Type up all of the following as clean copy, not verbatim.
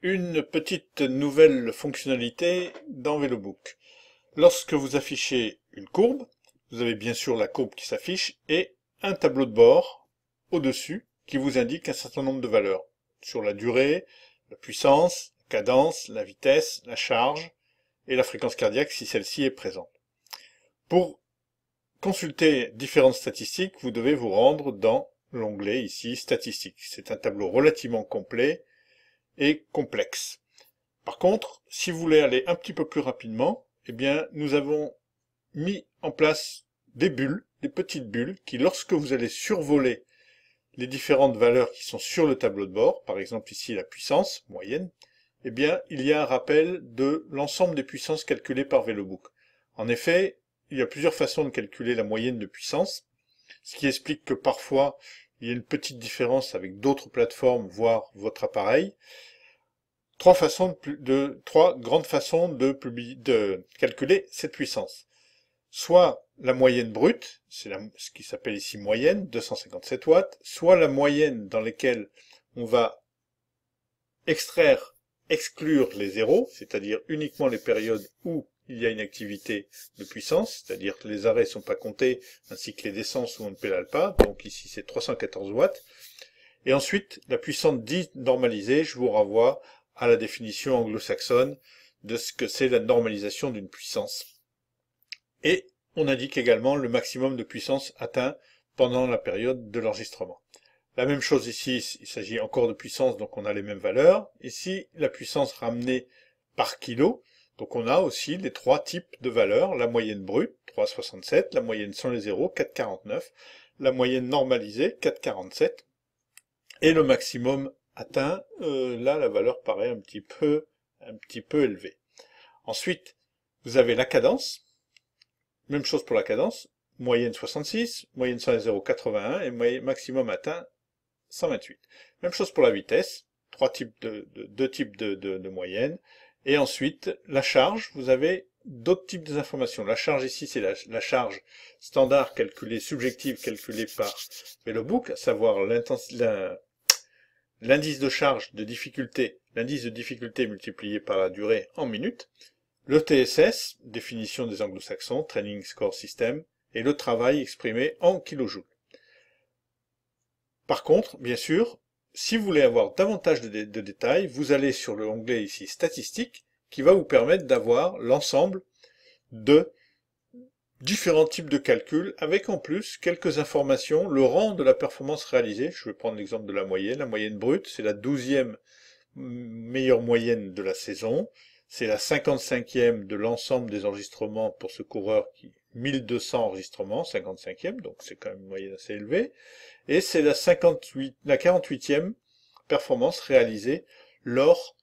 Une petite nouvelle fonctionnalité dans VeloBook. Lorsque vous affichez une courbe, vous avez bien sûr la courbe qui s'affiche et un tableau de bord au-dessus qui vous indique un certain nombre de valeurs sur la durée, la puissance, la cadence, la vitesse, la charge et la fréquence cardiaque si celle-ci est présente. Pour consulter différentes statistiques, vous devez vous rendre dans l'onglet ici Statistiques. C'est un tableau relativement complet et complexe. Par contre, si vous voulez aller un petit peu plus rapidement, eh bien, nous avons mis en place des bulles, des petites bulles, qui lorsque vous allez survoler les différentes valeurs qui sont sur le tableau de bord, par exemple ici la puissance moyenne, eh bien, il y a un rappel de l'ensemble des puissances calculées par VeloBook. En effet, il y a plusieurs façons de calculer la moyenne de puissance, ce qui explique que parfois, il y a une petite différence avec d'autres plateformes, voire votre appareil. Trois grandes façons de calculer cette puissance. Soit la moyenne brute, c'est ce qui s'appelle ici moyenne, 257 watts, soit la moyenne dans laquelle on va exclure les zéros, c'est-à-dire uniquement les périodes où il y a une activité de puissance, c'est-à-dire que les arrêts ne sont pas comptés, ainsi que les descenses où on ne pédale pas, donc ici c'est 314 watts. Et ensuite, la puissance dite normalisée, je vous renvoie à la définition anglo-saxonne de ce que c'est la normalisation d'une puissance. Et on indique également le maximum de puissance atteint pendant la période de l'enregistrement. La même chose ici, il s'agit encore de puissance, donc on a les mêmes valeurs. Ici, la puissance ramenée par kilo, donc on a aussi les trois types de valeurs, la moyenne brute, 3,67, la moyenne sans les zéros, 4,49, la moyenne normalisée, 4,47, et le maximum atteint, là la valeur paraît un petit peu élevée. Ensuite, vous avez la cadence, même chose pour la cadence, moyenne 66, moyenne sans les zéros 81 et maximum atteint 128. Même chose pour la vitesse, deux types de moyenne. Et ensuite, la charge, vous avez d'autres types d'informations. La charge ici, c'est la charge standard calculée, subjective calculée par VeloBook, à savoir l'indice de charge de difficulté, l'indice de difficulté multiplié par la durée en minutes, le TSS, définition des anglo-saxons, Training Score System, et le travail exprimé en kilojoules. Par contre, bien sûr, si vous voulez avoir davantage de détails, vous allez sur l'onglet ici Statistiques, qui va vous permettre d'avoir l'ensemble de différents types de calculs, avec en plus quelques informations, le rang de la performance réalisée. Je vais prendre l'exemple de la moyenne brute, c'est la 12e meilleure moyenne de la saison, c'est la 55e de l'ensemble des enregistrements pour ce coureur qui 1200 enregistrements, 55e, donc c'est quand même une moyenne assez élevée, et c'est la 48e performance réalisée lors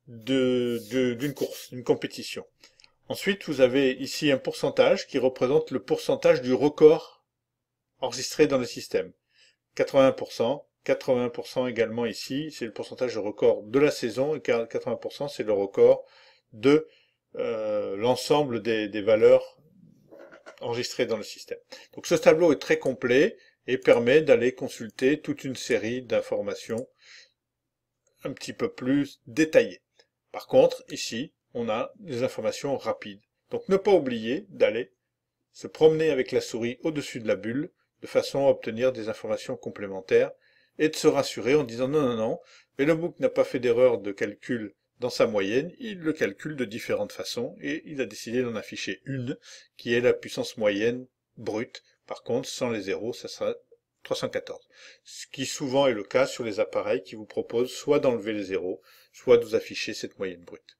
d'une course, d'une compétition. Ensuite, vous avez ici un pourcentage qui représente le pourcentage du record enregistré dans le système. 80%, 80% également ici, c'est le pourcentage de record de la saison, et 80% c'est le record de l'ensemble des valeurs enregistrées dans le système. Donc ce tableau est très complet et permet d'aller consulter toute une série d'informations un petit peu plus détaillées. Par contre, ici, on a des informations rapides. Donc ne pas oublier d'aller se promener avec la souris au-dessus de la bulle de façon à obtenir des informations complémentaires et de se rassurer en disant non, non, non, VeloBook n'a pas fait d'erreur de calcul dans sa moyenne, il le calcule de différentes façons et il a décidé d'en afficher une qui est la puissance moyenne brute. Par contre, sans les zéros, ça sera 314. Ce qui souvent est le cas sur les appareils qui vous proposent soit d'enlever les zéros, soit de vous afficher cette moyenne brute.